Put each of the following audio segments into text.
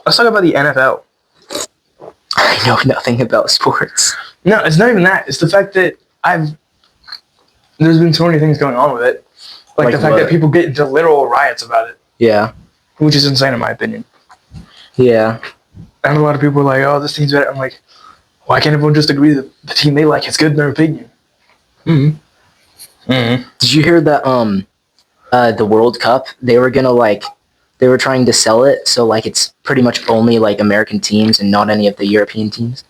let's talk about the NFL. I know nothing about sports. No, it's not even that. It's the fact that there's been so many things going on with it. Like the fact what? that people get into literal riots about it. Yeah. Which is insane in my opinion. Yeah. And a lot of people are like, oh, this team's better. I'm like, why can't everyone just agree that the team they like is good in their opinion? Did you hear that the World Cup, they were trying to sell it so like it's pretty much only like American teams and not any of the European teams?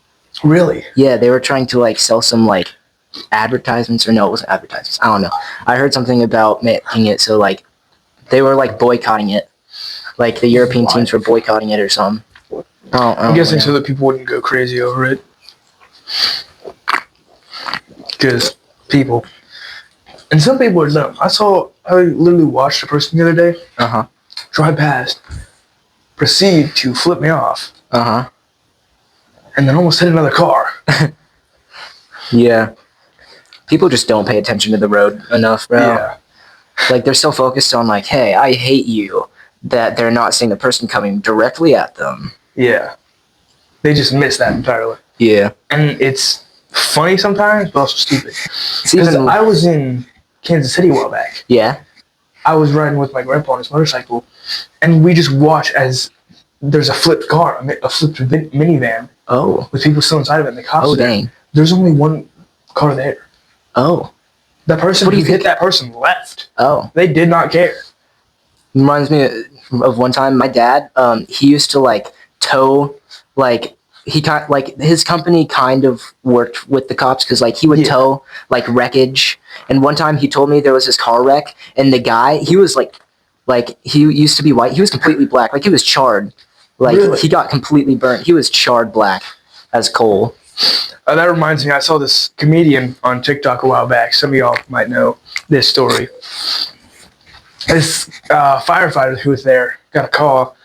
Really? Yeah, they were trying to like sell some like advertisements, or no, it wasn't advertisements. I don't know. I heard something about making it so like they were like boycotting it. Like the European teams were boycotting it or something. I'm guessing so that people wouldn't go crazy over it. Because people. And some people are dumb. I literally watched a person the other day drive past, proceed to flip me off, and then almost hit another car. Yeah. People just don't pay attention to the road enough, bro. Yeah. Like, they're so focused on, like, hey, I hate you, that they're not seeing the person coming directly at them. Yeah. They just miss that entirely. Yeah. And it's funny sometimes, but also stupid. Because I was in Kansas City a while back. Yeah. I was riding with my grandpa on his motorcycle, and we just watch as there's a flipped car, a flipped minivan. Oh. With people still inside of it, and the cops are there. Dang. There's only one car there. Oh. The person who hit that person left. Oh. They did not care. Reminds me of one time, my dad, he used to, like, tow, like, his company kind of worked with the cops because, like, he would tow, like, wreckage. And one time he told me there was this car wreck, and the guy, he was, like, he used to be white. He was completely black. Like, he was charred. Like, really? He got completely burnt. He was charred black as coal. That reminds me, I saw this comedian on TikTok a while back. Some of y'all might know this story. This firefighter who was there got a call,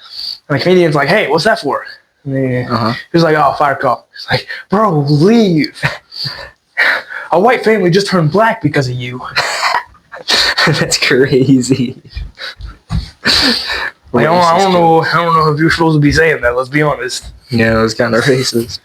and the comedian's like, hey, what's that for? And he was like, oh, fire call. He's like, bro, leave. A white family just turned black because of you. That's crazy. Like, I don't know if you're supposed to be saying that, let's be honest. Yeah, it was kind of racist.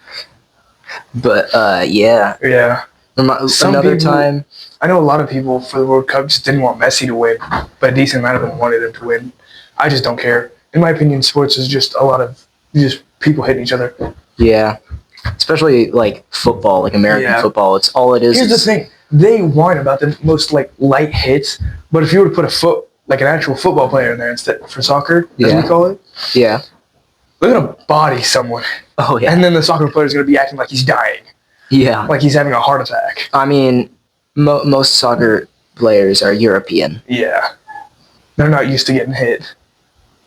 But, yeah. Yeah. Another time. I know a lot of people for the World Cup just didn't want Messi to win, but a decent amount of them wanted him to win. I just don't care. In my opinion, sports is just a lot of just people hitting each other. Yeah. Especially, like, football, like American football. It's all it is. Here's the thing. They whine about the most, like, light hits, but if you were to put an actual football player in there instead for soccer, as we call it. Yeah. They're going to body someone. Oh, yeah. And then the soccer player's going to be acting like he's dying. Yeah. Like he's having a heart attack. I mean, most soccer players are European. Yeah. They're not used to getting hit.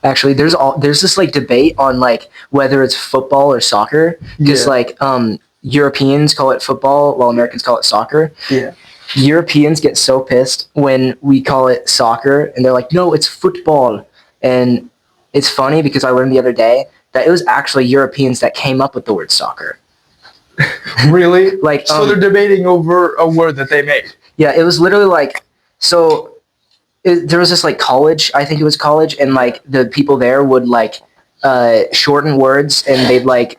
Actually, there's this like debate on like whether it's football or soccer because like Europeans call it football while Americans call it soccer. Yeah. Europeans get so pissed when we call it soccer and they're like, no, it's football. And it's funny because I learned the other day that it was actually Europeans that came up with the word soccer. Really? Like, so they're debating over a word that they made. Yeah, it was literally like, so there was this like college, I think it was college, and like the people there would like shorten words and they'd like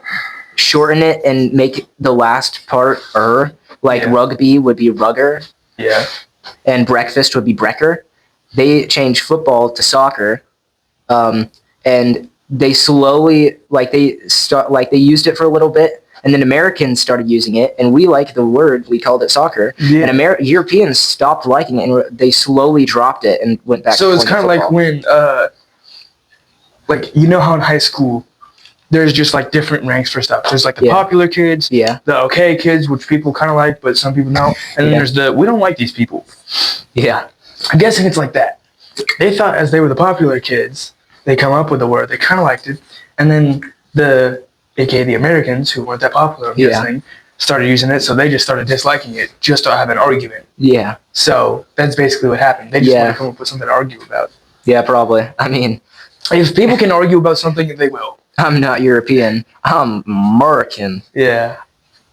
shorten it and make the last part like rugby would be rugger. Yeah. And breakfast would be brekker. They changed football to soccer. And they slowly they used it for a little bit, and then Americans started using it, and we liked the word. We called it soccer, and Europeans stopped liking it, and they slowly dropped it and went back. So it's kind of like when, like you know how in high school, there's just like different ranks for stuff. There's like the popular kids, the okay kids, which people kind of like, but some people don't, and then there's the we don't like these people. Yeah, I'm guessing it's like that. They thought as they were the popular kids, they come up with the word. They kind of liked it. And then aka the Americans, who weren't that popular, I'm guessing, started using it. So they just started disliking it just to have an argument. Yeah. So that's basically what happened. They just want to come up with something to argue about. Yeah, probably. I mean, if people can argue about something, they will. I'm not European. I'm American. Yeah.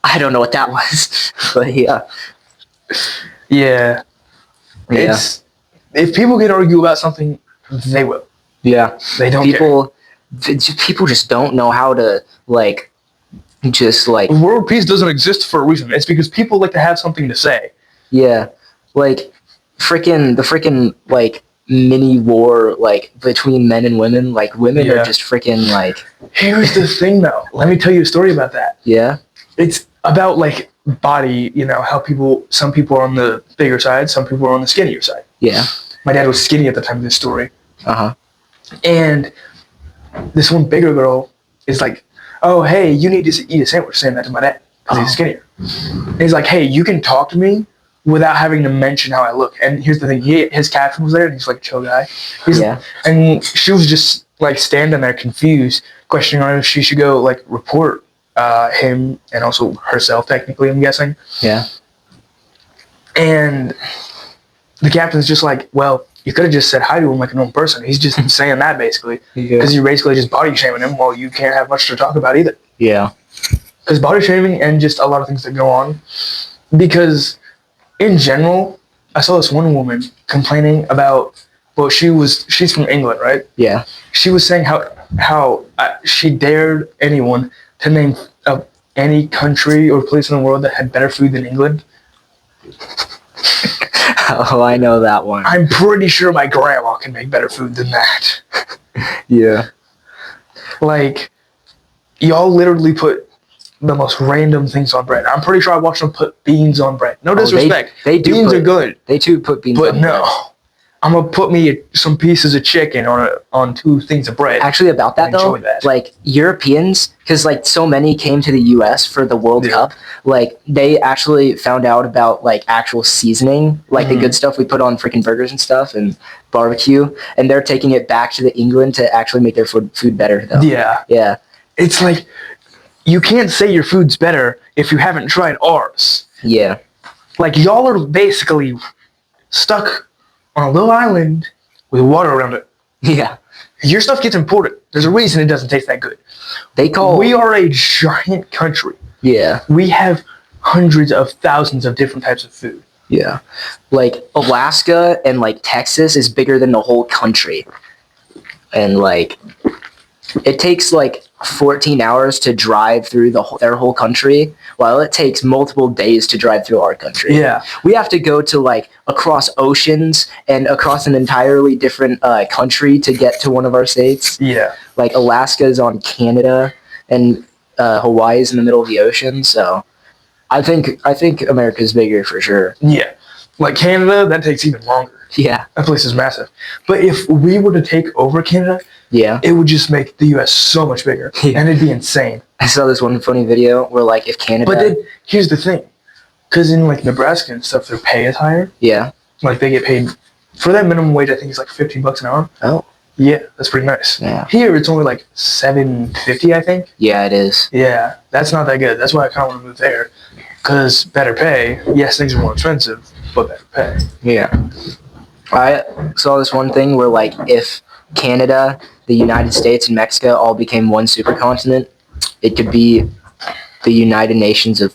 I don't know what that was. But yeah. Yeah. If people can argue about something, they will. Yeah. They don't care. people just don't know how to like just like World peace doesn't exist for a reason. It's because people like to have something to say. yeah, like the freaking like mini war like between men and women. Like women Yeah. are just freaking like Here's the thing, though. Let me tell you a story about that. yeah, It's about like body. You know how some people are on the bigger side, some people are on the skinnier side. yeah, My dad was skinny at the time of this story, uh-huh. and this one bigger girl is like, "Oh, hey, you need to eat a sandwich." Saying that to my dad because he's skinnier. And he's like, "Hey, you can talk to me without having to mention how I look." And here's the thing: his captain was there, and he's like a chill guy. Yeah. And she was just like standing there, confused, questioning on if she should go like report him and also herself. Technically, I'm guessing. Yeah. And the captain's just like, "Well, you could have just said hi to him like a normal person. He's just saying that basically because you're basically just body shaming him. Well, you can't have much to talk about either. Yeah. Because body shaming and just a lot of things that go on. Because in general, I saw this one woman complaining about. Well, she's from England, right? Yeah. She was saying how she dared anyone to name any country or place in the world that had better food than England. Oh, I know that one. I'm pretty sure my grandma can make better food than that. Yeah. Like, y'all literally put the most random things on bread. I'm pretty sure I watched them put beans on bread. No disrespect. They do beans put- are good, They too put beans but on bread. no. I'm gonna put me some pieces of chicken on 2 things of bread. Actually, about that though, Enjoy that. like Europeans, because like so many came to the U.S. for the World Yeah. Cup, like they actually found out about like actual seasoning, like the good stuff we put on freaking burgers and stuff and barbecue, and they're taking it back to the England to actually make their food better though. Yeah. Yeah. It's like you can't say your food's better if you haven't tried ours. Yeah. Like y'all are basically stuck on a little island with water around it. Yeah. Your stuff gets imported. There's a reason it doesn't taste that good. They call. We are a giant country. Yeah. We have hundreds of thousands of different types of food. Yeah. Like Alaska and like Texas is bigger than the whole country. And like it takes like 14 hours to drive through their whole country, while it takes multiple days to drive through our country. Yeah. We have to go to like across oceans and across an entirely different country to get to one of our states. Yeah. Like Alaska is on Canada and Hawaii is in the middle of the ocean. So I think America's bigger for sure. Yeah. Like Canada, that takes even longer. Yeah. That place is massive. But if we were to take over Canada, Yeah. it would just make the U.S. so much bigger. Yeah. And it'd be insane. I saw this one funny video where like if Canada. But then, here's the thing. Because in like Nebraska and stuff, their pay is higher. Yeah. Like they get paid, for that minimum wage, I think it's like $15 an hour. Oh. Yeah, that's pretty nice. Yeah. Here, it's only like $7.50, I think. Yeah, it is. Yeah, that's not that good. That's why I kind of want to move there. Because better pay. Yes, things are more expensive, but better pay. Yeah. I saw this one thing where like if Canada, the United States, and Mexico all became one supercontinent, it could be the United Nations of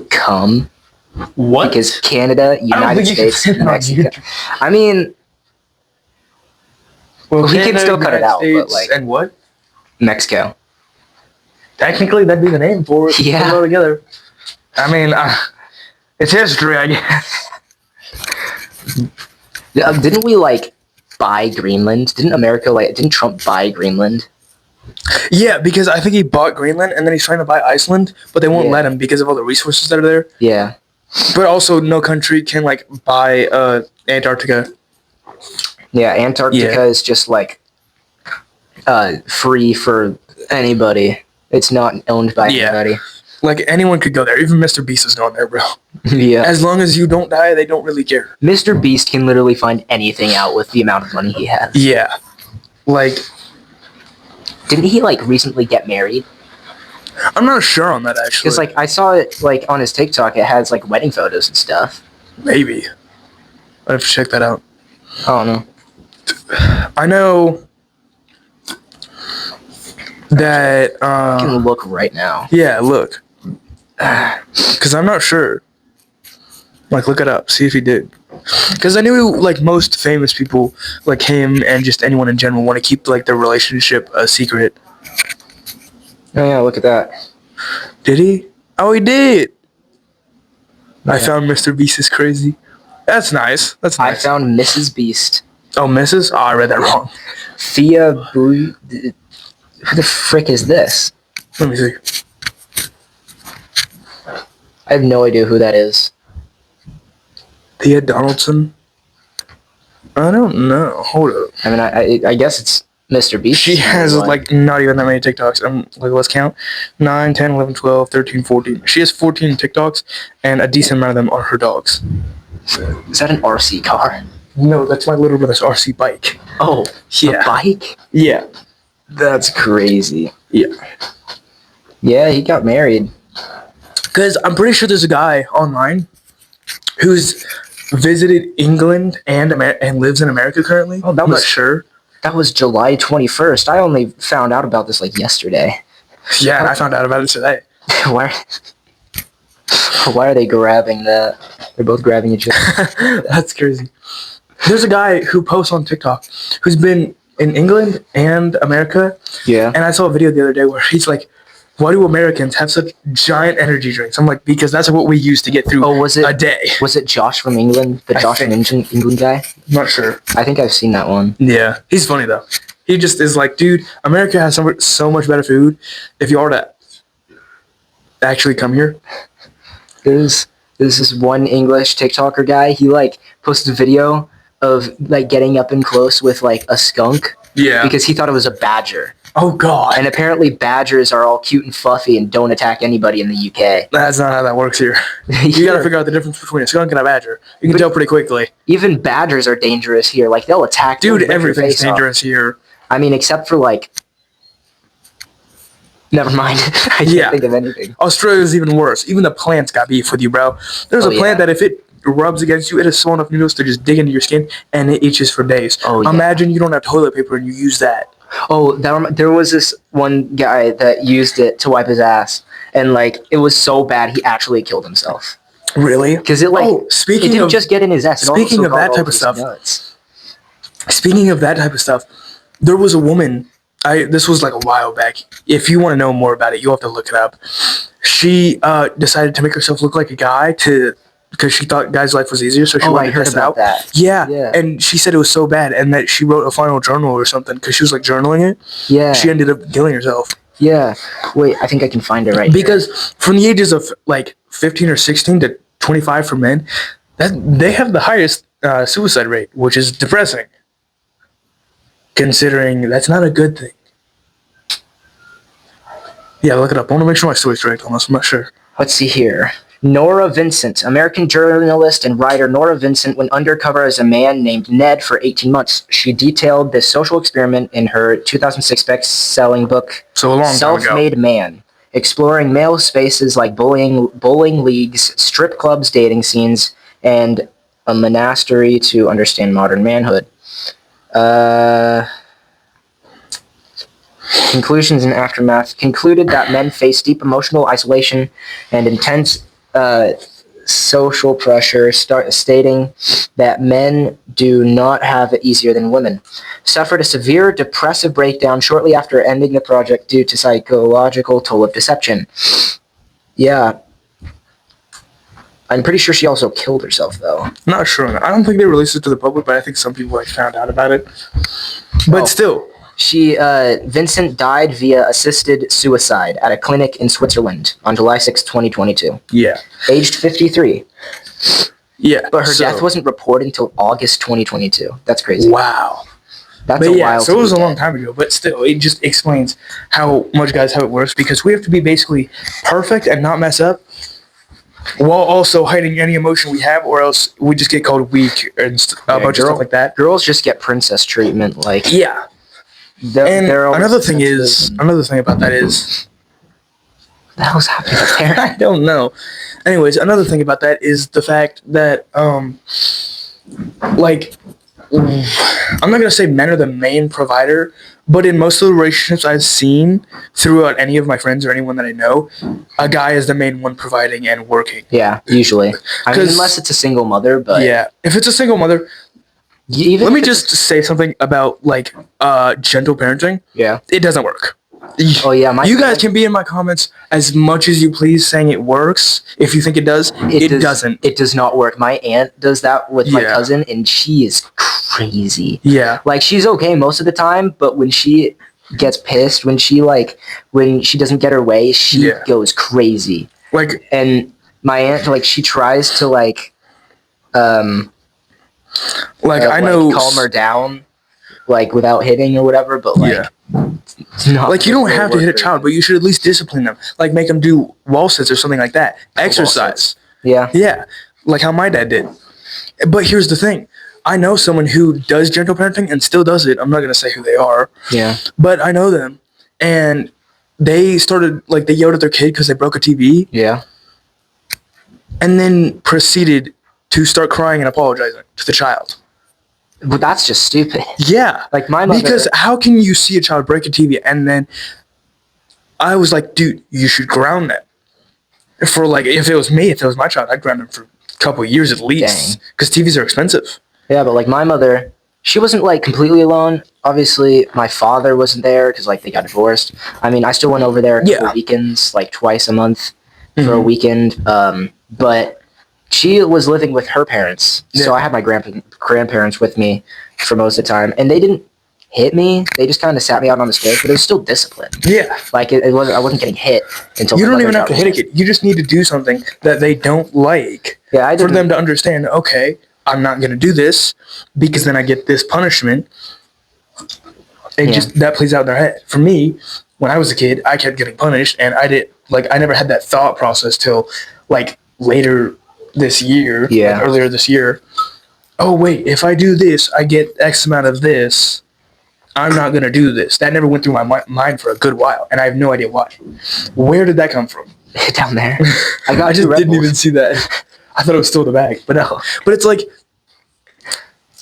cum. What? Because Canada, I don't United think you can States, say that on Mexico. YouTube. I mean, Well, we can still cut it out, but, States, like- and what? Mexico. Technically, that'd be the name for it. Yeah. Put it all together. I mean, it's history, I guess. Didn't we like buy Greenland? Didn't Trump buy Greenland? Yeah, because I think he bought Greenland, and then he's trying to buy Iceland, but they won't Yeah. let him because of all the resources that are there. Yeah. But also, no country can like buy Antarctica. Yeah, Antarctica Yeah. is just like free for anybody. It's not owned by Yeah. anybody. Like anyone could go there. Even Mr. Beast is going there, bro. Yeah. As long as you don't die, they don't really care. Mr. Beast can literally find anything out with the amount of money he has. Yeah. Like, Didn't he like recently get married? I'm not sure on that actually. Because like I saw it like on his TikTok, it has like wedding photos and stuff. Maybe. I have to check that out. I don't know. I know that. I can look right now. Yeah, look. Because I'm not sure. Like, look it up. See if he did. Because I knew, like, most famous people, like him and just anyone in general, want to keep, like, their relationship a secret. Oh yeah, look at that. Did he? Oh, he did. I Yeah. found Mr. Beast is crazy. That's nice. That's I nice. found Mrs. Beast. Oh, Mrs.? Oh, I read that wrong. Thea Boo. Who the frick is this? Let me see. I have no idea who that is. Thea Donaldson? I don't know. Hold up. I mean, I guess it's Mr. Beast. She has, like, not even that many TikToks. Like, let's count. 9, 10, 11, 12, 13, 14. She has 14 TikToks, and a decent amount of them are her dogs. Is that an RC car? No, that's my little brother's RC bike. Oh, Yeah. a bike? Yeah. That's crazy. Yeah. Yeah, he got married. Because I'm pretty sure there's a guy online who's visited England and lives in America currently. Oh, that I'm was- not sure. That was July 21st. I only found out about this like yesterday. Yeah, and I found out about it today. Why? Why are they grabbing that? They're both grabbing each other. That's crazy. There's a guy who posts on TikTok who's been in England and America, Yeah. and I saw a video the other day where he's like, "Why do Americans have such giant energy drinks?" I'm like, "Because that's what we use to get through Oh, was it? a day." Was it Josh from England? The I Josh from England guy? I'm not sure. I think I've seen that one. Yeah, he's funny though. He just is like, dude, America has so much better food. If you are to actually come here, There's this one English TikToker guy. He like posted a video of like getting up and close with like a skunk yeah. because he thought it was a badger. Oh God, And apparently badgers are all cute and fluffy and don't attack anybody in the UK. that's not how that works here. You gotta figure out the difference between a skunk and a badger. You can tell pretty quickly. Even badgers are dangerous here. Like they'll attack. Dude, they'll rip your everything's face off. dangerous here. I mean, except for like. Never mind. I can't Yeah. think of anything. Australia's even worse. Even the plants got beef with you, bro. There's Oh, a plant yeah. that if it rubs against you, it has small enough needles to just dig into your skin, and it itches for days. Oh, yeah. Imagine you don't have toilet paper and you use that. Oh, there was this one guy that used it to wipe his ass, and like it was so bad he actually killed himself Really? because it like Oh, it speaking didn't of just get in his ass. It speaking also of got that all type of his stuff, nuts. Speaking of that type of stuff, there was a woman. This was like a while back. If you want to know more about it, you'll have to look it up. She decided to make herself look like a guy because she thought guy's life was easier, so she Oh, wanted I to heard test it about out. that. Yeah. Yeah. And she said it was so bad, and that she wrote a final journal or something because she was like journaling it. Yeah, She ended up killing herself yeah. Wait, I think I can find it right here. because from the ages of like 15 or 16 to 25 for men, that they have the highest suicide rate, which is depressing. Considering that's not a good thing. Yeah, look it up. I want to make sure my story's correct on this. I'm not sure. Let's see here. Nora Vincent, American journalist and writer Nora Vincent went undercover as a man named Ned for 18 months. She detailed this social experiment in her 2006 best-selling book, So a long time ago. Self-Made Man, exploring male spaces like bowling leagues, strip clubs, dating scenes, and a monastery to understand modern manhood. Conclusions and aftermath concluded that men face deep emotional isolation and intense social pressure, stating that men do not have it easier than women. Suffered a severe depressive breakdown shortly after ending the project due to psychological toll of deception. Yeah. I'm pretty sure she also killed herself, though. Not sure. I don't think they released it to the public, but I think some people like found out about it. But Oh. still, Vincent died via assisted suicide at a clinic in Switzerland on July 6, 2022, yeah, aged 53. yeah. But her so- death wasn't reported until August 2022. That's crazy. Wow. That's But a yeah, while. so to it was be a long dead. time ago. But still, it just explains how much guys how it works because we have to be basically perfect and not mess up, while also hiding any emotion we have, or else we just get called weak and a bunch of stuff like that. Girls just get princess treatment. Like, Yeah. And they're always another thing sensitive about that is, what the hell's happening up there? I don't know. Anyways, another thing about that is the fact that, like, I'm not gonna say men are the main provider, But in most of the relationships I've seen throughout any of my friends or anyone that I know, a guy is the main one providing and working. Yeah, usually. I mean, 'Cause- unless it's a single mother, but Yeah. If it's a single mother, even let me if it's- just say something about like gentle parenting. yeah. It doesn't work. Oh yeah, You guys can be in my comments as much as you please saying it works. If you think it does, it doesn't. It does not work. My aunt does that with my Yeah. cousin, and she is crazy. Yeah. Like, she's okay most of the time, but when she gets pissed, when she doesn't get her way, she Yeah. goes crazy. Like, And my aunt, like, she tries to I know. calm her down, like, without hitting or whatever, but like, Yeah. it's not Like, you don't gonna have to work hit a for child, her. but you should at least discipline them. Like, make them do wall sits or something like that. Exercise. Yeah. Yeah. Like how my dad did. But here's the thing. I know someone who does gentle parenting and still does it. I'm not going to say who they are, Yeah. but I know them. And they started, like, they yelled at their kid because they broke a TV Yeah. and then proceeded to start crying and apologizing to the child. But that's just stupid. Yeah. Like, my mother. Because how can you see a child break a TV and then I was like, dude, you should ground them. For like, if it was me, if it was my child, I'd ground them for a couple of years at least. Because TVs are expensive. Yeah, but like my mother, she wasn't like completely alone. Obviously, my father wasn't there because like they got divorced. I mean, I still went over there a couple Yeah. weekends, like twice a month for a Mhm. weekend. But she was living with her parents, so Yeah. I had my grandparents with me for most of the time, and they didn't hit me. They just kind of sat me out on the stairs, but it was still discipline. Yeah. Like it wasn't. I wasn't getting hit until You my don't mother even have to got hit a divorced. kid. You just need to do something that they don't like Yeah, I for didn't. them to understand, okay, I'm not going to do this because then I get this punishment. And Yeah. just that plays out in their head. For me, when I was a kid, I kept getting punished and I never had that thought process till like later this year, Yeah. like earlier this year. Oh, wait, if I do this, I get X amount of this. I'm not going to do this. That never went through my mind for a good while, and I have no idea why. Where did that come from? Down there. I got I just two Red didn't Bulls. even see that. I thought it was still in the bag, but no. But it's like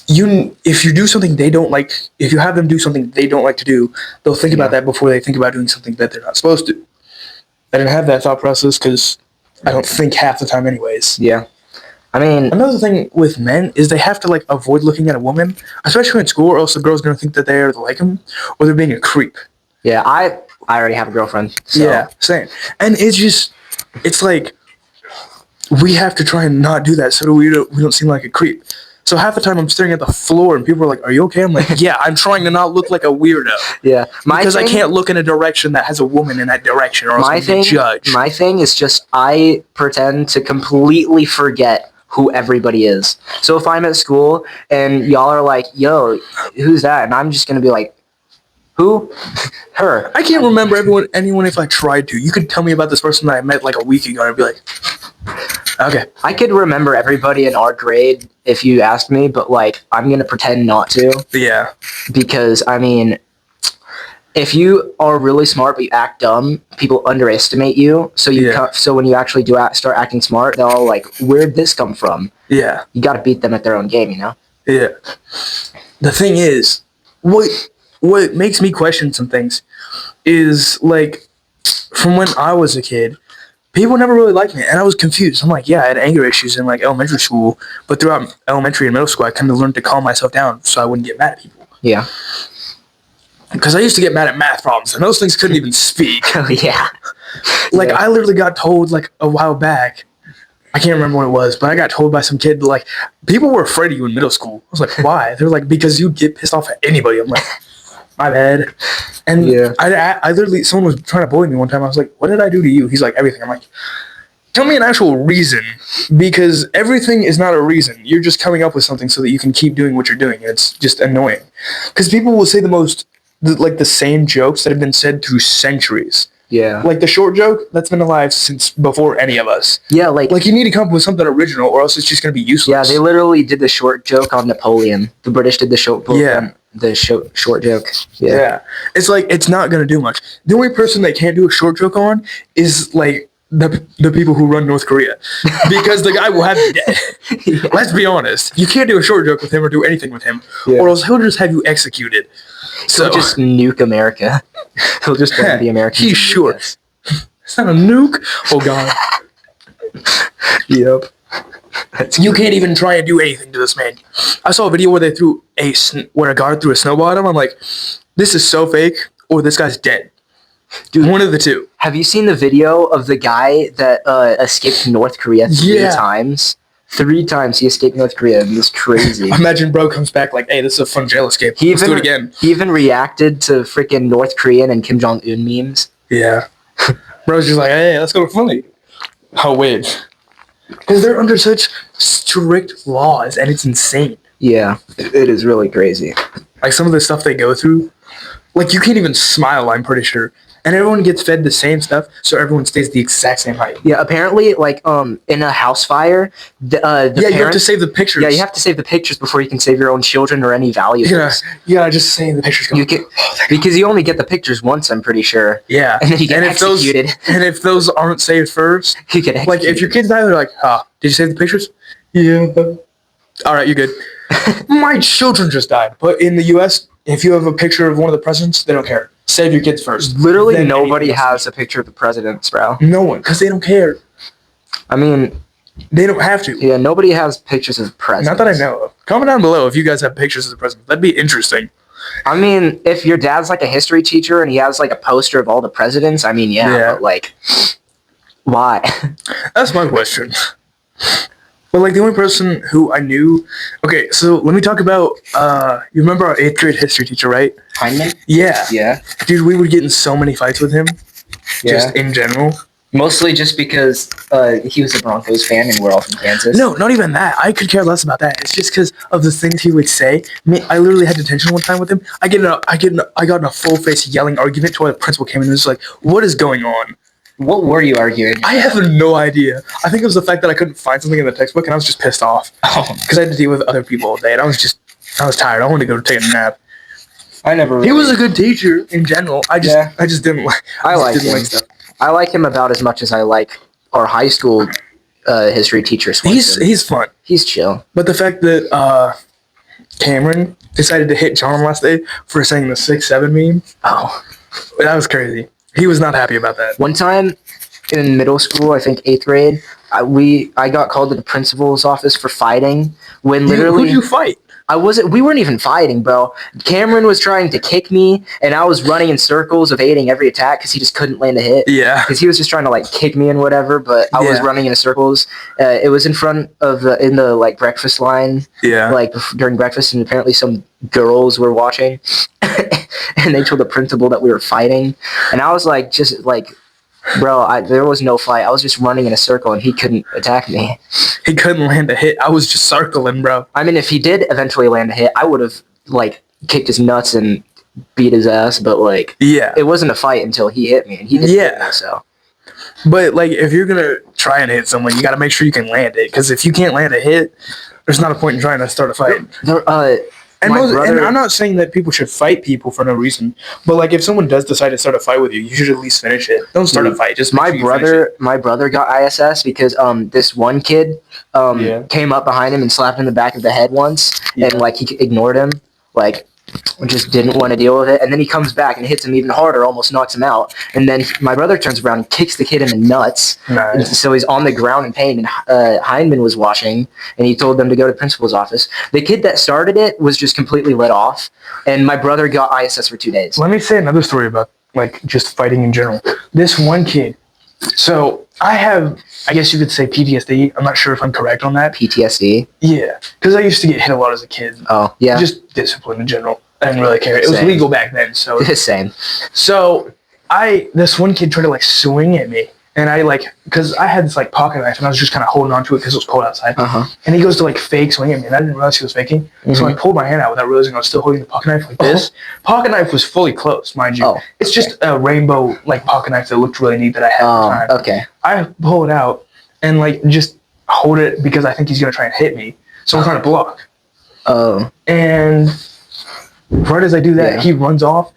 if you do something they don't like, if you have them do something they don't like to do, they'll think about that before they think about doing something that they're not supposed to. I didn't have that thought process because I don't think half the time, anyways. Yeah. I mean, Another thing with men is they have to like avoid looking at a woman, especially in school, or else the girl's gonna think that they like him or they're being a creep. yeah, I already have a girlfriend. So. Yeah, same. And it's like we have to try and not do that so that we don't seem like a creep. So half the time I'm staring at the floor and people are like, "Are you okay?" I'm like, "Yeah, I'm trying to not look like a weirdo Yeah. because I can't look in a direction that has a woman in that direction, or else My I'm thing, get judged." my thing is just I pretend to completely forget who everybody is. So if I'm at school and y'all are like, "Yo, who's that?" and I'm just gonna be like, "Who?" Her. I can't remember anyone if I tried to. You could tell me about this person that I met like a week ago, and I'd be like, "Okay." I could remember everybody in our grade if you asked me, but like I'm gonna pretend not to Yeah. because I mean, if you are really smart but you act dumb, people underestimate you. So Yeah. so when you actually start acting smart, they're all like, "Where'd this come from?" Yeah. You got to beat them at their own game, you know? Yeah. The thing is, what makes me question some things is like from when I was a kid, people never really liked me, and I was confused. I'm like, yeah, I had anger issues in like elementary school, but throughout elementary and middle school, I kind of learned to calm myself down so I wouldn't get mad at people. Yeah. Because I used to get mad at math problems, and those things couldn't even speak. Oh, yeah. Like, Yeah. I literally got told, like, a while back, I can't remember what it was, but I got told by some kid, like, people were afraid of you in middle school. I was like, why? They're like, because you get pissed off at anybody. I'm like, my bad. And Yeah. I literally, someone was trying to bully me one time. I was like, what did I do to you? He's like, everything. I'm like, tell me an actual reason, because everything is not a reason. You're just coming up with something so that you can keep doing what you're doing. It's just annoying. Because people will say the same jokes that have been said through centuries. Yeah. Like the short joke, that's been alive since before any of us. Yeah, like Like, you need to come up with something original, or else it's just going to be useless. yeah, they literally did the short joke on Napoleon. The British did the short Yeah. short joke. Yeah. Yeah. It's like, it's not going to do much. The only person that can't do a short joke on is, like, the people who run North Korea. Because the guy will have you dead. Yeah. Let's be honest. You can't do a short joke with him or do anything with him, Yeah. or else he'll just have you executed. So just nuke America. He'll just threaten the Americans. He's and nuke sure. us. It's not a nuke. Oh God. Yep. You can't even try and do anything to this man. I saw a video where they threw where a guard threw a snowball at him. I'm like, this is so fake, or this guy's dead. Dude, one of the two. Have you seen the video of the guy that escaped North Korea 3 times? 3 times he escaped North Korea. It was crazy. Imagine bro comes back like, hey, this is a fun jail escape. Let's do it again. He even reacted to freaking North Korean and Kim Jong-un memes. Yeah. Bro's just like, hey, let's go to Philly. Oh, wait. Because they're under such strict laws, and it's insane. Yeah, it is really crazy. Like, some of the stuff they go through, like, you can't even smile, I'm pretty sure. And everyone gets fed the same stuff, so everyone stays the exact same height. Yeah, apparently, like, in a house fire, the parents, you have to save the pictures. Yeah, you have to save the pictures before you can save your own children or any valuables. Yeah, just save the pictures. Because you only get the pictures once, I'm pretty sure. Yeah. And then you get executed. And if those aren't saved first, you get executed. Like, if your kids die, they're like, did you save the pictures? Yeah. All right, you're good. My children just died. But in the U.S., if you have a picture of one of the presidents, they don't care. Save your kids first. Literally nobody has a picture of the presidents, bro. No one, because they don't care. I mean, they don't have to. Yeah, nobody has pictures of presidents. Not that I know of. Comment down below if you guys have pictures of the president. That'd be interesting. I mean, if your dad's like a history teacher and he has like a poster of all the presidents, I mean, yeah. But like, why? That's my question. But like the only person who I knew. Okay, so let me talk about. You remember our 8th grade history teacher, right? Hyndman? Yeah. Yeah. Dude, we would get in so many fights with him. Yeah. Just in general. Mostly just because he was a Broncos fan and we're all from Kansas. No, not even that. I could care less about that. It's just because of the things he would say. I literally had detention one time with him. I got in a full face yelling argument to where the principal came in and was like, "What is going on?" What were you arguing? I have no idea. I think it was the fact that I couldn't find something in the textbook and I was just pissed off. Because I had to deal with other people all day and I was tired. I wanted to go take a nap. He was a good teacher in general. I just didn't like. I like stuff. I like him about as much as I like our high school history teacher. He's fun. He's chill. But the fact that Cameron decided to hit John last day for saying the 6'7" meme. Oh, that was crazy. He was not happy about that. One time in middle school, I think 8th grade, I got called to the principal's office for fighting. When literally, who'd you fight? We weren't even fighting, bro. Cameron was trying to kick me, and I was running in circles, evading every attack because he just couldn't land a hit. Yeah. Because he was just trying to like kick me and whatever, but I was running in circles. It was in front of in the like breakfast line. Yeah. Like during breakfast, and apparently some girls were watching, and they told the principal that we were fighting, and I was like, just like. Bro, there was no fight. I was just running in a circle, and he couldn't attack me. He couldn't land a hit. I was just circling, bro. I mean, if he did eventually land a hit, I would have, like, kicked his nuts and beat his ass, but, like, it wasn't a fight until he hit me, and he didn't hit me, so. But, like, if you're going to try and hit someone, you got to make sure you can land it, because if you can't land a hit, there's not a point in trying to start a fight. And I'm not saying that people should fight people for no reason, but like if someone does decide to start a fight with you, you should at least finish it. Don't start a fight. Just my brother got ISS because this one kid came up behind him and slapped him in the back of the head once, and like he ignored him, like just didn't want to deal with it, and then he comes back and hits him even harder, almost knocks him out, and then my brother turns around and kicks the kid in the nuts. Nice. And so he's on the ground in pain, and Hyndman was watching, and he told them to go to the principal's office. The kid that started it was just completely let off, and my brother got ISS for 2 days. Let me say another story about like just fighting in general. This one kid. So I have, I guess you could say PTSD. I'm not sure if I'm correct on that. PTSD? Yeah, because I used to get hit a lot as a kid. Oh, yeah. Just discipline in general. I didn't really care. It was legal back then, so. Same. So this one kid tried to like swing at me, and I like, because I had this like pocket knife, and I was just kind of holding on to it because it was cold outside. And he goes to like fake swing at me, and I didn't realize he was faking. So I pulled my hand out without realizing I was still holding the pocket knife like this. Pocket knife was fully closed, mind you. It's just a rainbow like pocket knife that looked really neat that I had at the time. Okay. I pull it out and like just hold it because I think he's gonna try and hit me. So I'm trying to block. Oh. And right as I do that, he runs off,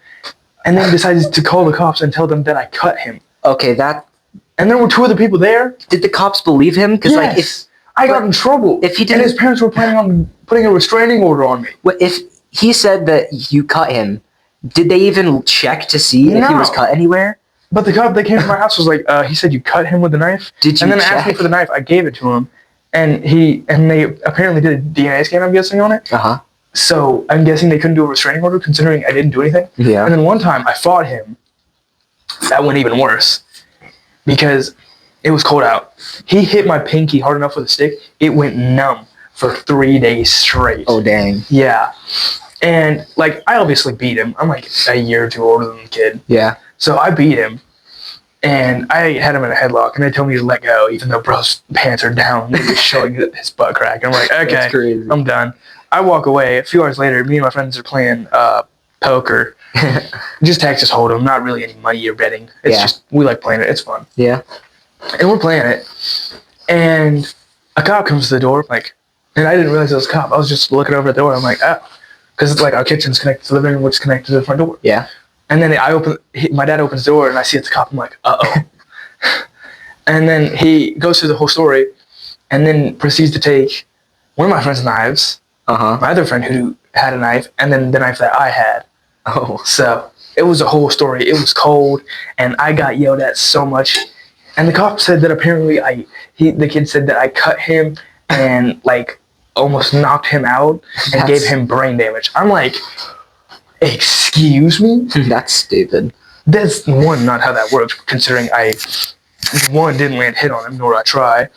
and then decides to call the cops and tell them that I cut him. Okay, and there were 2 other people there. Did the cops believe him? Because like, if I got in trouble, if he didn't, and his parents were planning on putting a restraining order on me. If he said that you cut him, Did they even check to see if he was No. cut anywhere? But the cop that came to my house was like, he said you cut him with a knife. Did you And then asked me check? for the knife. I gave it to him, and they apparently did a DNA scan. I'm guessing on it. Uh-huh. So I'm guessing they couldn't do a restraining order considering I didn't do anything. Yeah. And then one time I fought him. That went even worse because it was cold out. He hit my pinky hard enough with a stick. It went numb for 3 days straight. Oh, dang. Yeah. And, like, I obviously beat him. I'm, like, a year or two older than the kid. Yeah. So I beat him. And I had him in a headlock. And they told me to let go, even though bro's pants are down. They were showing his butt crack. And I'm like, okay, That's crazy. I'm done. I walk away. A few hours later, me and my friends are playing poker. Just Texas Hold'em. Not really any money or betting. It's Yeah. just, we like playing it. It's fun. Yeah. And we're playing it. And a cop comes to the door, like, and I didn't realize it was a cop. I was just looking over at the door. I'm like, oh. Because it's like our kitchen's connected to the living room, which is connected to the front door. Yeah. And then my dad opens the door, and I see it's a cop. I'm like, uh-oh. And then he goes through the whole story, and then proceeds to take one of my friend's knives, Uh-huh. my other friend who had a knife, and then the knife that I had. Oh. So it was a whole story. It was cold, and I got yelled at so much. And the cop said that apparently the kid said that I cut him and like almost knocked him out and gave him brain damage. I'm like, excuse me? That's stupid. That's one, not how that works, considering I, one, didn't land hit on him, nor I try.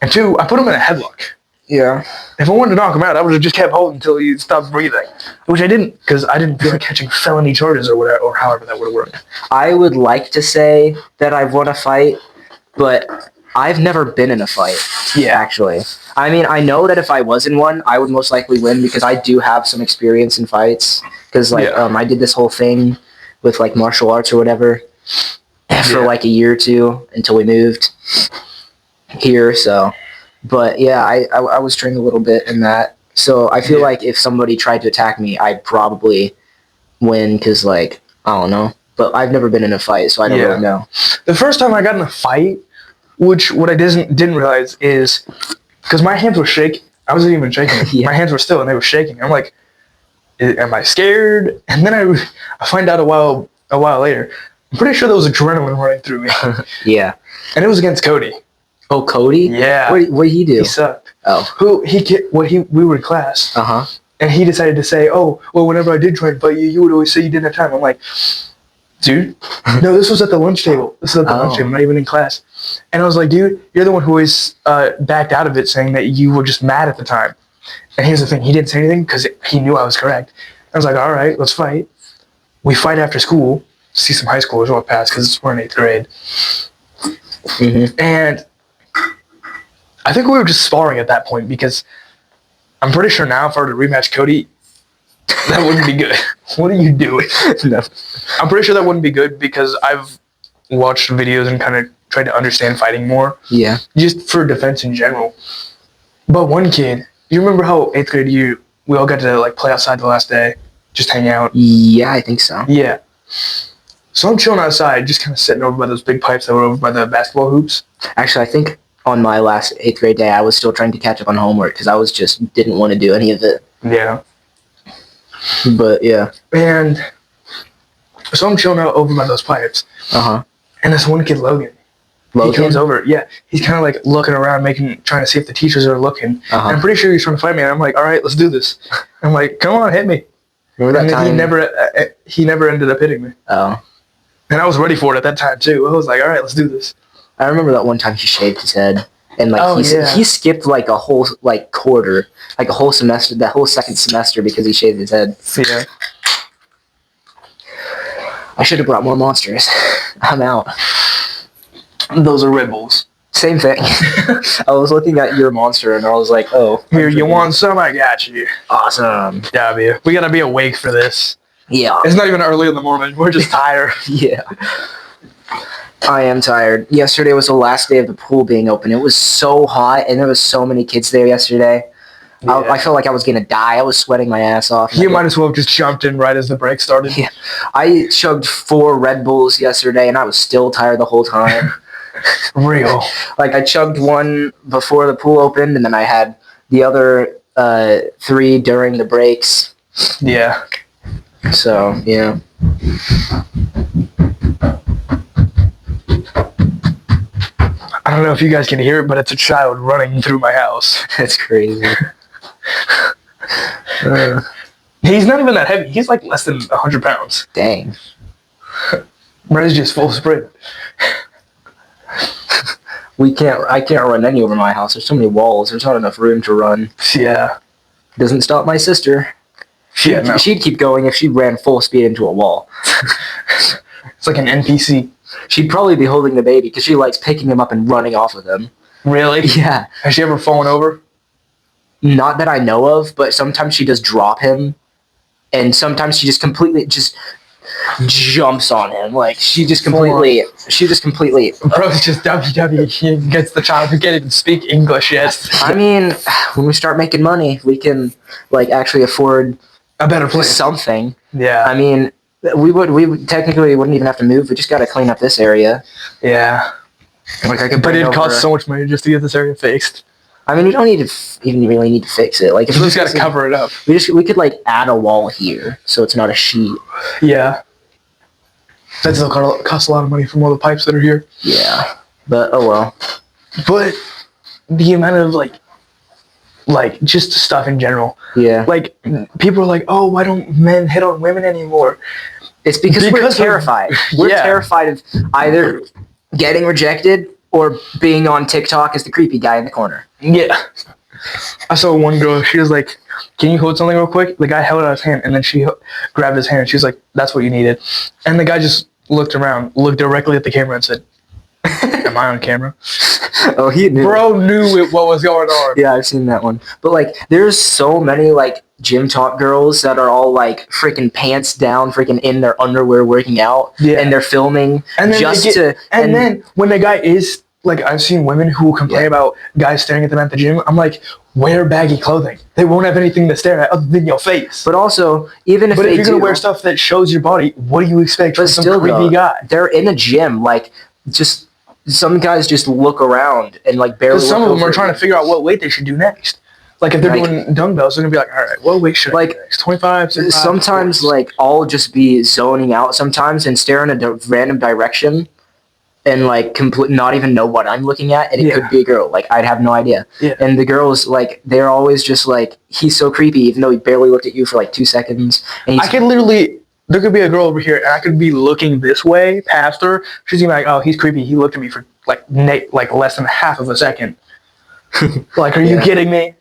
And two, I put him in a headlock. Yeah. If I wanted to knock him out, I would have just kept holding until he stopped breathing. Which I didn't, because I didn't feel like catching felony charges or whatever, or however that would have worked. I would like to say that I've won a fight, but I've never been in a fight. Yeah. Actually. I mean, I know that if I was in one, I would most likely win because I do have some experience in fights. Because, like, Yeah. I did this whole thing with, like, martial arts or whatever for, Yeah. like, a year or two until we moved here, so... But, yeah, I was trained a little bit in that. So I feel Yeah. like if somebody tried to attack me, I'd probably win because, like, I don't know. But I've never been in a fight, so I don't Yeah. really know. The first time I got in a fight, what I didn't realize is, because my hands were shaking. I wasn't even shaking. Yeah. My hands were still, and they were shaking. I'm like, am I scared? And then I find out a while later, I'm pretty sure there was adrenaline running through me. Yeah. And it was against Cody. Oh, Cody? Yeah. What did he do? He sucked. Oh. We were in class, Uh-huh. and he decided to say, oh, well, whenever I did try and fight you, you would always say you didn't have time. I'm like, dude, no, this was at the lunch table. This is at the lunch Oh. table, not even in class. And I was like, dude, you're the one who always backed out of it, saying that you were just mad at the time. And here's the thing, he didn't say anything because he knew I was correct. I was like, all right, let's fight. We fight after school, see some high schoolers walk past because we're in 8th grade. Mm-hmm. And I think we were just sparring at that point because I'm pretty sure now if I were to rematch Cody, that wouldn't be good. What are you doing? No. I'm pretty sure that wouldn't be good because I've watched videos and kind of tried to understand fighting more, Yeah. just for defense in general. But one kid, you remember how 8th grade we all got to like play outside the last day, just hang out? Yeah, I think so. Yeah. So I'm chilling outside, just kind of sitting over by those big pipes that were over by the basketball hoops. Actually, I think on my last 8th grade day, I was still trying to catch up on homework because I was just didn't want to do any of it. Yeah. But, yeah. And so I'm chilling out over by those pipes. Uh-huh. And this one kid, Logan, he comes over. Yeah, he's kind of like looking around, trying to see if the teachers are looking. Uh-huh. And I'm pretty sure he's trying to fight me. And I'm like, all right, let's do this. I'm like, come on, hit me. Remember that And time? he never ended up hitting me. Oh. And I was ready for it at that time too. I was like, all right, let's do this. I remember that one time he shaved his head. And, like, Oh, yeah. he skipped, like, a whole, like, quarter. Like, a whole semester, that whole second semester because he shaved his head. Yeah. I should have brought more monsters. I'm out. Those are Red Bulls. Same thing. I was looking at your monster and I was like, oh. Here, you want some? I got you. Awesome. W. We gotta be awake for this. Yeah. It's not even early in the morning. We're just tired. Yeah. I am tired. Yesterday was the last day of the pool being open. It was so hot and there was so many kids there yesterday. Yeah. I felt like I was going to die. I was sweating my ass off. You might as well have just jumped in right as the break started. Yeah. I chugged 4 Red Bulls yesterday and I was still tired the whole time. Real. Like, I chugged one before the pool opened and then I had the other 3 during the breaks. Yeah. So yeah, I don't know if you guys can hear it, but it's a child running through my house. that's crazy. He's not even that heavy. He's like less than 100 pounds. Dang. But it's just full sprint. I can't run any over my house. There's so many walls. There's not enough room to run. Yeah. Doesn't stop my sister. Yeah, no. She'd keep going if she ran full speed into a wall. It's like an NPC. She'd probably be holding the baby because she likes picking him up and running off with him. Really? Yeah. Has she ever fallen over? Not that I know of, but sometimes she does drop him, and sometimes she just completely just jumps on him. Like she just completely. Bro's just WWE gets the child who can't even speak English yet. I mean, when we start making money, we can like actually afford A better place. something. Yeah. I mean, we technically wouldn't even have to move. We just got to clean up this area. Yeah. Like I could. But bring it costs over- so much money just to get this area fixed. I mean, we don't need to even really need to fix it. Like if You we're just got to fixing- cover it up. we could like add a wall here so it's not a sheet. Yeah. That still costs a lot of money from all the pipes that are here. Yeah, but oh well. But the amount of like just stuff in general. Yeah, Like people are like, oh, why don't men hit on women anymore? it's because we're because of- terrified. We're Yeah. terrified of either getting rejected or being on TikTok as the creepy guy in the corner. Yeah. I saw one girl, she was like, can you hold something real quick? The guy held out his hand and then she grabbed his hand. She was like, that's what you needed. And the guy just looked around, looked directly at the camera and said, am I on camera? Oh, he knew. Bro knew what was going on. Yeah, I've seen that one. But like, there's so many like gym top girls that are all like freaking pants down, freaking in their underwear working out, Yeah. and they're filming And then just they get, to. and then when the guy is like, I've seen women who complain Yeah. about guys staring at them at the gym. I'm like, wear baggy clothing. They won't have anything to stare at other than your face. But also, even if But they if you're gonna do, wear stuff that shows your body, what do you expect but from some still, creepy though, guy? they're in a gym. Like, just some guys just look around and like barely. Because some look of them are over trying you. to figure out what weight they should do next. Like if they're Like- doing dumbbells, they're gonna be like, all right, what weight should I Like, do next? 25, 65, Sometimes, like, I'll just be zoning out sometimes and stare in a random direction and, like, not even know what I'm looking at, and it Yeah. could be a girl. Like, I'd have no idea. Yeah. And the girls, like, they're always just like, he's so creepy, even though he barely looked at you for, like, 2 seconds. And I could literally, there could be a girl over here, and I could be looking this way past her. She's gonna be like, oh, he's creepy. He looked at me for like less than half of a second. Like, are you Yeah. kidding me?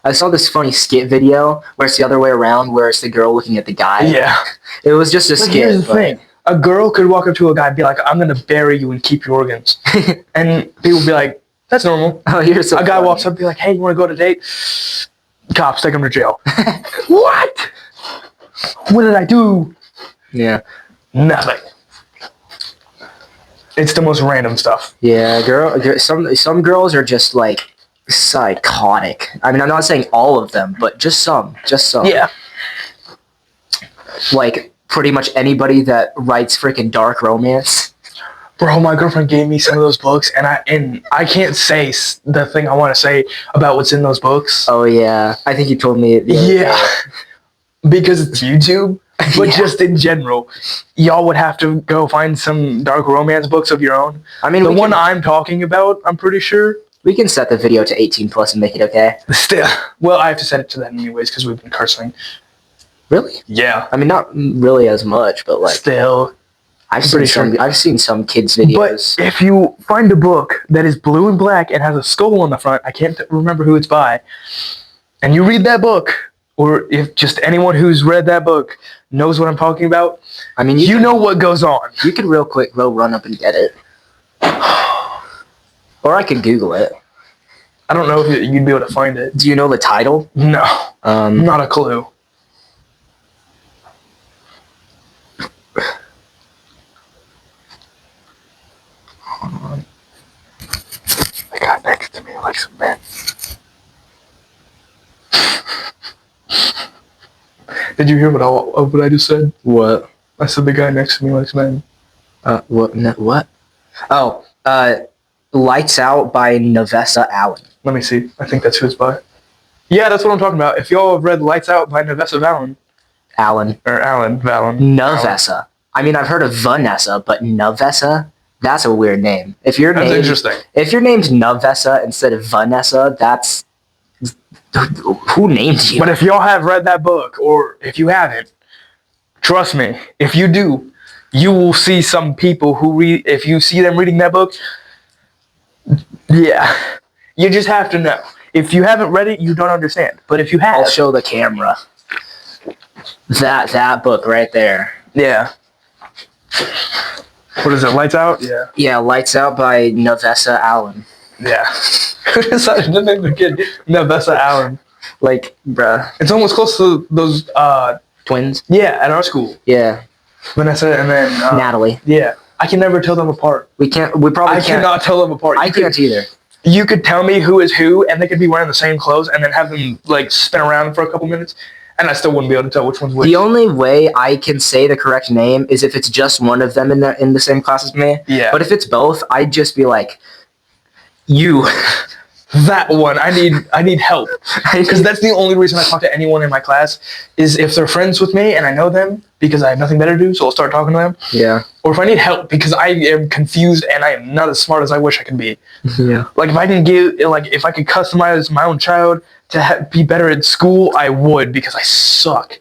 I saw this funny skit video where it's the other way around, where it's the girl looking at the guy. Yeah. It was just a But skit. here's the but- thing. A girl could walk up to a guy and be like, I'm gonna bury you and keep your organs. And people would be like, that's normal. Oh, here's A guy walks up and be like, hey, you wanna go to date? Cops take him to jail. What? What did I do? Yeah. Nothing. It's the most random stuff. Yeah, some girls are just like psychotic. I mean, I'm not saying all of them, but just some. Yeah. Like pretty much anybody that writes freaking dark romance. Bro, my girlfriend gave me some of those books, and I can't say the thing I want to say about what's in those books. Oh yeah, I think you told me. The other Yeah. day. Because it's YouTube. But Yeah. just in general, y'all would have to go find some dark romance books of your own. I mean, The we one can, I'm talking about, I'm pretty sure. we can set the video to 18 plus and make it okay. Still, well, I have to set it to that anyways because we've been cursing. Really? Yeah. I mean, not really as much, but like Still. I've pretty seen sure. I've seen some kids' But videos. if you find a book that is blue and black and has a skull on the front, I can't remember who it's by, and you read that book, or if just anyone who's read that book knows what I'm talking about, I mean, you could, know what goes on. you could real quick go run up and get it, or I could Google it. I don't know if you'd be able to find it. Do you know the title? No, not a clue. The guy next to me likes a man. Did you hear what I just said? What? I said the guy next to me likes men. What? No, what? Oh, Lights Out by Navessa Allen. Let me see. I think that's who it's by. Yeah, that's what I'm talking about. If y'all have read Lights Out by Navessa Allen, Alan. Or Alan, Valen. Navessa. I mean, I've heard of Vanessa, but Navessa? That's a weird name. That's interesting. If your name's Navessa instead of Vanessa, that's... Who named you? But if y'all have read that book, or if you haven't, trust me, if you do, you will see some people who read, if you see them reading that book, yeah, you just have to know. If you haven't read it, you don't understand. But if you have... I'll show the camera. That book right there. Yeah. What is it, Lights Out? Yeah. Yeah, Lights Out by Navessa Allen. Yeah. Who decided to name the kid Navessa Allen? Like, bruh. It's almost close to those, Twins? yeah, at our school. Yeah. Vanessa and then... Natalie. Yeah. I can never tell them apart. We probably I can't. cannot tell them apart. I can't either. You could tell me who is who, and they could be wearing the same clothes, and then have them, like, spin around for a couple minutes, and I still wouldn't be able to tell which one's which. The only way I can say the correct name is if it's just one of them in the same class as me. Yeah. But if it's both, I'd just be like, you. That one. I need help. Because that's the only reason I talk to anyone in my class, is if they're friends with me and I know them because I have nothing better to do, so I'll start talking to them. Yeah. Or if I need help because I am confused and I am not as smart as I wish I could be. Yeah. Like, if I could customize my own child to be better at school, I would, because I suck.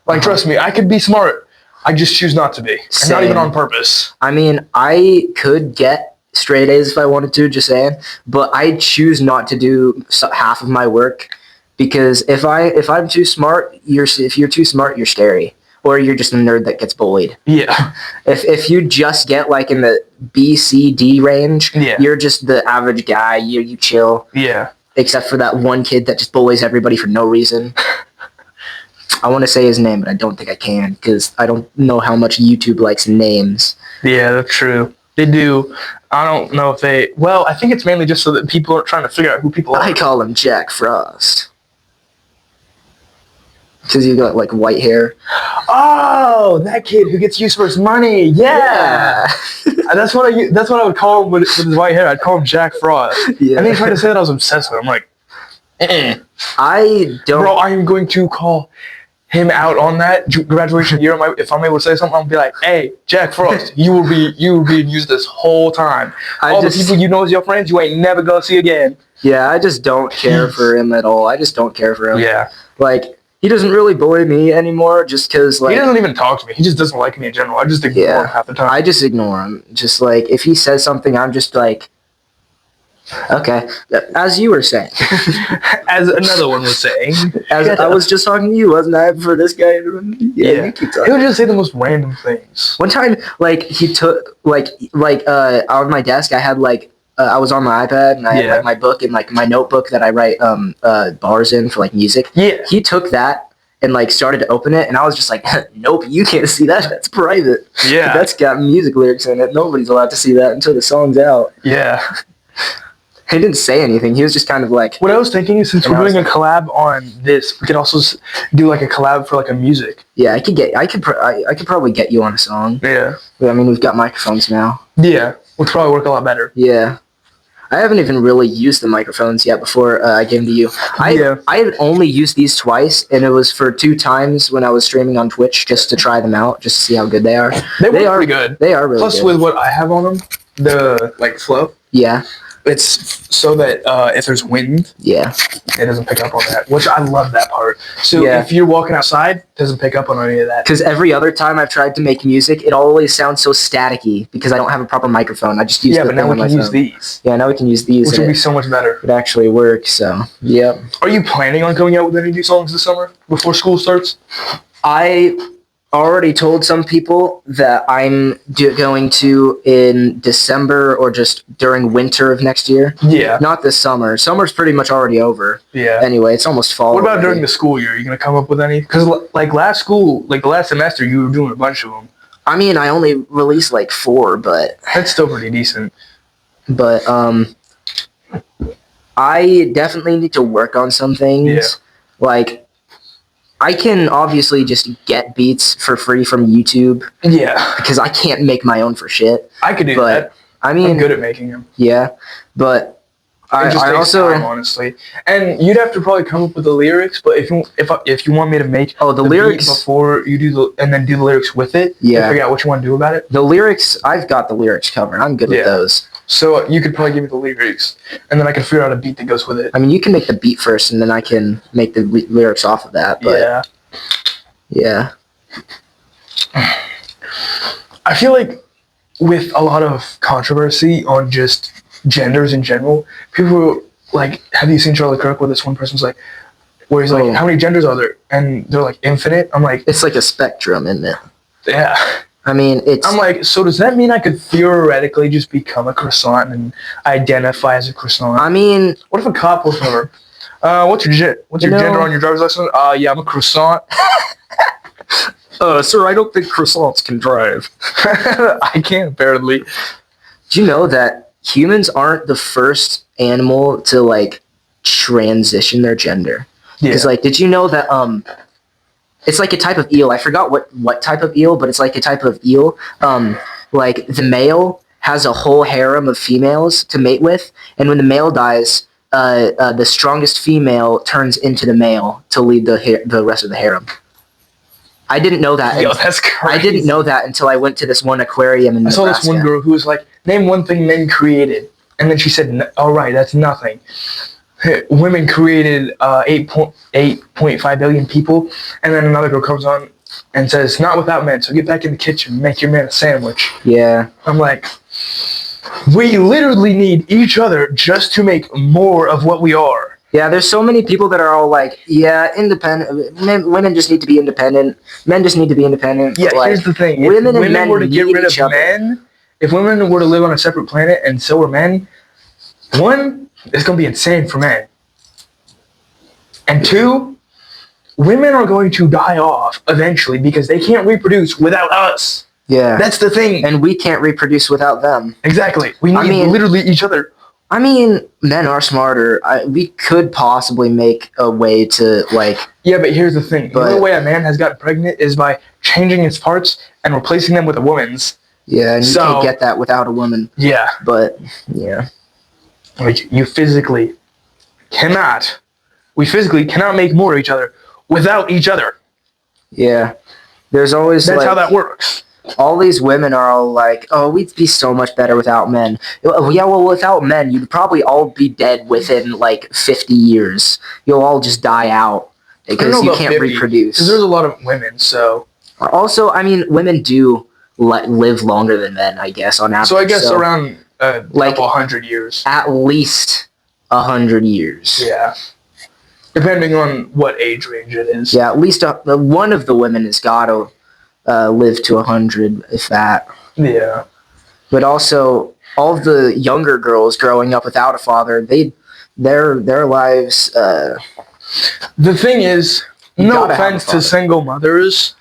Like, trust me, I could be smart. I just choose not to be. And not even on purpose. I mean, I could get straight A's if I wanted to, just saying, but I choose not to do half of my work, because if I'm too smart, if you're too smart, you're scary, or you're just a nerd that gets bullied. Yeah. If you just get like in the B, C, D range, Yeah. you're just the average guy. You chill. Yeah. Except for that one kid that just bullies everybody for no reason. I want to say his name, but I don't think I can, because I don't know how much YouTube likes names. Yeah, that's true. They do. I don't know if they... Well, I think it's mainly just so that people aren't trying to figure out who people are. I call him Jack Frost. Because he's got, like, white hair. Oh, that kid who gets used for his money. Yeah. That's what I would call him with his white hair. I'd call him Jack Frost. Yeah. And he tried to say that I was obsessed with him. I'm like, I don't... Bro, I am going to call him out on that graduation year. If I'm able to say something, I'll be like, hey, Jack Frost, you will be used this whole time. All the people you know as your friends, you ain't never gonna see again. Yeah, I just don't care for him at all. I just don't care for him. Yeah. Like, he doesn't really bully me anymore, just because, like... He doesn't even talk to me. He just doesn't like me in general. I just ignore him half the time. I just ignore him. Just, like, if he says something, I'm just like... Okay, as you were saying. As another one was saying. As I was just talking to you, wasn't I, for this guy? Yeah. You keep talking. He would just say the most random things. One time, like, he took, on my desk, I had, like, I was on my iPad, and I had, like, my book and, like, my notebook that I write bars in for, like, music. Yeah. He took that and, like, started to open it, and I was just like, nope, you can't see that. That's private. Yeah. That's got music lyrics in it. Nobody's allowed to see that until the song's out. Yeah. He didn't say anything. He was just kind of like... What I was thinking is, since we're doing a collab on this, we could also do, like, a collab for, like, a music. Yeah, I could probably get you on a song. Yeah. I mean, we've got microphones now. Yeah. Would probably work a lot better. Yeah. I haven't even really used the microphones yet before I gave them to you. I had only used these twice, and it was for 2 times when I was streaming on Twitch, just to try them out, just to see how good they are. They are pretty good. They are really good. Plus, with what I have on them, the, like, flow. Yeah. It's so that if there's wind, yeah, it doesn't pick up on that, which I love that part. So Yeah. if you're walking outside, it doesn't pick up on any of that. Because every other time I've tried to make music, it always sounds so staticky because I don't have a proper microphone. I just use but now we can use these. Yeah, now we can use these. Which would be so much better. It actually works, so, yep. Are you planning on coming out with any new songs this summer before school starts? I already told some people that I'm going to in December or just during winter of next year. Yeah. Not this summer. Summer's pretty much already over. Yeah. Anyway, it's almost fall. What about already. during the school year? Are you going to come up with any? Because, like, the last semester, you were doing a bunch of them. I mean, I only released like 4, but... That's still pretty decent. But, I definitely need to work on some things. Yeah. Like, I can obviously just get beats for free from YouTube. Yeah. Because I can't make my own for shit. I could do that. I mean... I'm good at making them. Yeah, but It just I takes also time, honestly. And you'd have to probably come up with the lyrics. But if you want me to make the beat lyrics. before you do and then do the lyrics with it, Yeah. and figure out what you want to do about it. The lyrics, I've got the lyrics covered. I'm good with Yeah. those. So you could probably give me the lyrics, and then I can figure out a beat that goes with it. I mean, you can make the beat first, and then I can make the lyrics off of that. But yeah. I feel like with a lot of controversy on just genders in general, people like, have you seen Charlie Kirk where this one person's like, where he's like, how many genders are there? And they're like, infinite. I'm like, it's like a spectrum, isn't it? Yeah. I mean, I'm like, so does that mean I could theoretically just become a croissant and identify as a croissant? I mean, what if a cop was over? What's your gender on your driver's license? Yeah, I'm a croissant. Sir, I don't think croissants can drive. I can, apparently. Do you know that humans aren't the first animal to, like, transition their gender? Because, like, did you know that, it's like a type of eel. I forgot what type of eel, but it's like a type of eel. Like, the male has a whole harem of females to mate with, and when the male dies, the strongest female turns into the male to lead the rest of the harem. I didn't know that. Yo, that's crazy. I didn't know that until I went to this one aquarium in Nebraska. I saw this one girl who was like, name one thing men created. And then she said, all right, that's nothing. Women created 8.5 billion people. And then another girl comes on and says, not without men. So get back in the kitchen and make your man a sandwich. Yeah. I'm like, we literally need each other just to make more of what we are. Yeah, there's so many people that are all like, yeah, independent. Women just need to be independent. Men just need to be independent. Yeah, like, here's the thing. Women if and women men were to get need rid each of other. men, if women were to live on a separate planet and so were men, one, it's going to be insane for men. And two, women are going to die off eventually because they can't reproduce without us. Yeah. That's the thing. And we can't reproduce without them. Exactly. We need literally each other. I mean, men are smarter. We could possibly make a way to, like... Yeah, but here's the thing. The only way a man has gotten pregnant is by changing its parts and replacing them with a woman's. Yeah, and you can't get that without a woman. Yeah. But, yeah. Like, we physically cannot make more of each other without each other. Yeah. There's always, That's how that works. All these women are all like, oh, we'd be so much better without men. Yeah, well, without men, you'd probably all be dead within, like, 50 years. You'll all just die out because you can't reproduce. Because there's a lot of women, so... Also, I mean, women do live longer than men, I guess, on average. So I guess around like 100 years. At least 100 years. Yeah. Depending on what age range it is. Yeah, at least one of the women has got to live to 100, if that. Yeah. But also, all of the younger girls growing up without a father, their lives... the thing is, no offense to single mothers...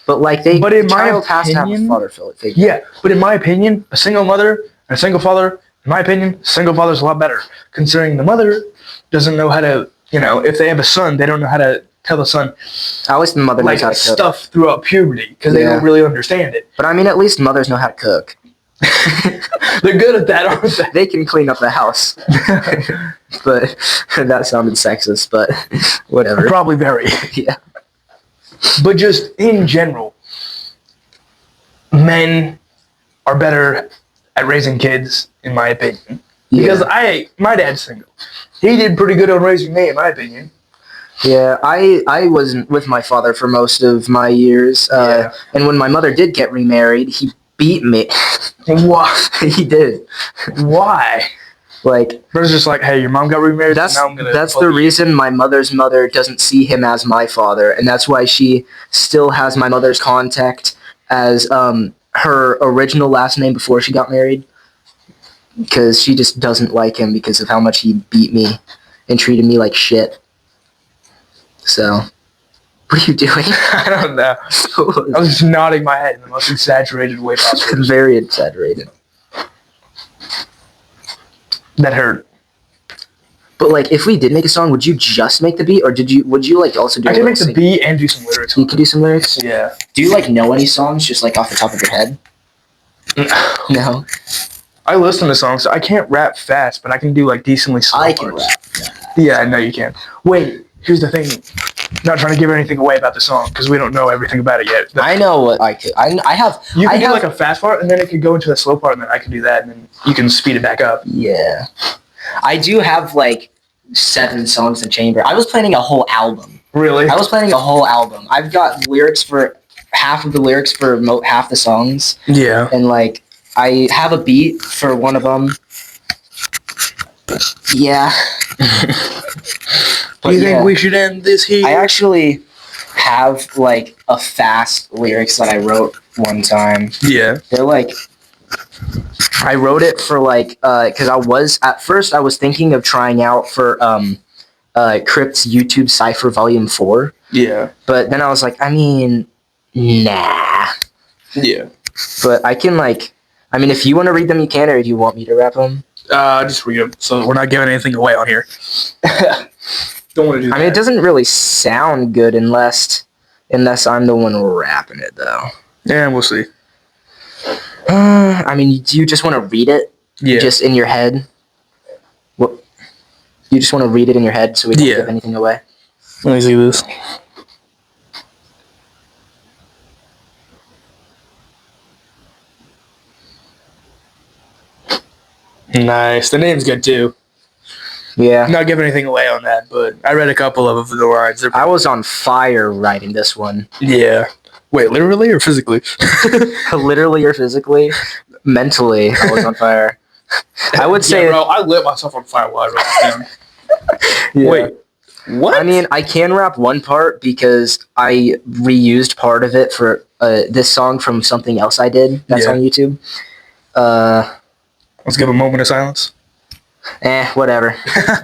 But like child has to have a father figure. Yeah, but in my opinion, a single mother and a single father, in my opinion, single father's a lot better. Considering the mother doesn't know how to, if they have a son, they don't know how to tell the son. At least the mother knows how to cook. Stuff throughout puberty because they don't really understand it. But I mean, at least mothers know how to cook. They're good at that, aren't they? They can clean up the house. But that sounded sexist, but whatever. Probably very. Yeah. But just in general, men are better at raising kids, in my opinion. Because my dad's single. He did pretty good on raising me, in my opinion. Yeah, I wasn't with my father for most of my years. And when my mother did get remarried, he beat me. Why? He did. Why? Like, but it's just like, hey, your mom got remarried. That's the reason my mother's mother doesn't see him as my father, and that's why she still has my mother's contact as her original last name before she got married, because she just doesn't like him because of how much he beat me and treated me like shit. So, what are you doing? I don't know. I was just nodding my head in the most exaggerated way possible. Very exaggerated. That hurt. But like, if we did make a song, would you just make the beat, or would you like also do? I can make the beat and do some lyrics. You can do some lyrics. Yeah. Do you like know any songs just like off the top of your head? No. I listen to songs. So I can't rap fast, but I can do like decently slow I can parts. rap. Yeah, I know you can. Wait, here's the thing. Not trying to give anything away about the song because we don't know everything about it yet. I know what I could. I have. You I can do have, like a fast part, and then it could go into the slow part, and then I can do that, and then you can speed it back up. Yeah. I do have like 7 songs in chamber. I was planning a whole album. Really? I was planning a whole album. I've got lyrics for half of the lyrics for half the songs, Yeah. and like I have a beat for one of them. Yeah. Do you yeah. think we should end this here? I actually have like a fast lyrics that I wrote one time. Yeah. They're like, I wrote it for like, because at first I was thinking of trying out for Crypt's YouTube Cypher Volume 4, Yeah. but then I was like, I mean, nah. Yeah. But I can like, I mean, if you want to read them, you can, or if you want me to rap them. Just read them. So we're not giving anything away on here. Don't want to do that. I mean, it doesn't really sound good unless I'm the one rapping it, though. Yeah, we'll see. I mean, do you just want to read it? Yeah. Just in your head? What? You just want to read it in your head so we don't Yeah. give anything away? Let me see this. Nice. The name's good too. Yeah. I'm not giving anything away on that, but I read a couple of the lines. I was on fire writing this one. Yeah. Wait, literally or physically? Literally or physically? Mentally, I was on fire. I would say... Yeah, bro, I lit myself on fire while I wrote this down. Yeah. Wait, what? I mean, I can rap one part because I reused part of it for this song from something else I did that's Yeah. on YouTube. Let's give a moment of silence. Whatever.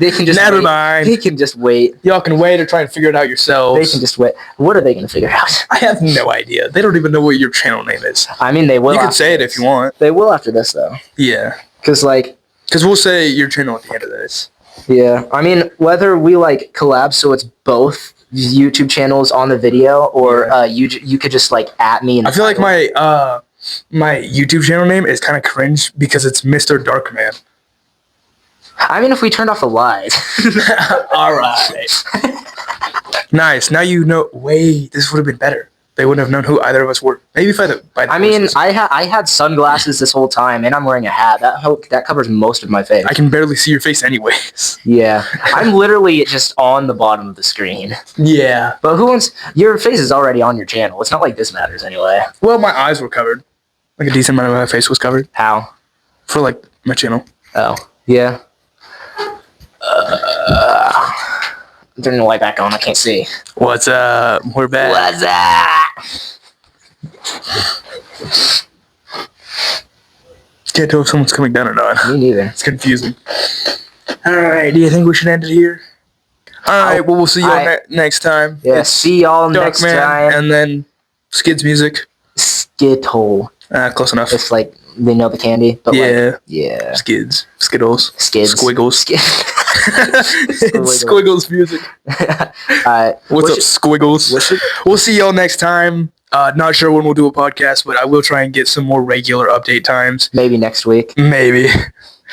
They can just Never wait. mind. They can just wait. Y'all can wait or try and figure it out yourselves. They can just wait. What are they going to figure out? I have no idea. They don't even know what your channel name is. I mean, they will. You can after say it this. if you want. They will after this, though. Yeah. Because, like, Because we'll say your channel at the end of this. yeah. I mean, whether we, like, collab so it's both YouTube channels on the video or you could just, like, at me. In the I feel like title. my YouTube channel name is kind of cringe because it's Mr. Darkman. I mean, if we turned off the lights. All right. Nice. Now you know. Wait, this would have been better. They wouldn't have known who either of us were. Maybe by the I mean, voices. I had sunglasses this whole time, and I'm wearing a hat. That covers most of my face. I can barely see your face anyways. Yeah, I'm literally just on the bottom of the screen. Yeah. But who wants? Your face is already on your channel. It's not like this matters anyway. Well, my eyes were covered. Like a decent amount of my face was covered How? for like my channel. Oh, yeah. Turn the light back on. I can't see. What's up? We're back. What's that? Can't tell if someone's coming down or not. Me neither. It's confusing. All right. Do you think we should end it here? All right. Well, we'll see you next time. Yeah. It's See y'all next Darkman time. and then Skids music. Skittle. Close enough. It's like they know the candy. But Yeah. Like, yeah. Skids. Skittles. Skids. Squiggles. Squiggles music. Alright. What's up, Squiggles? We'll see y'all next time. Not sure when we'll do a podcast, but I will try and get some more regular update times. Maybe next week. Maybe.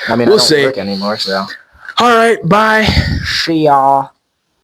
I mean, We'll I don't see. work anymore, so. All right. Bye. See y'all.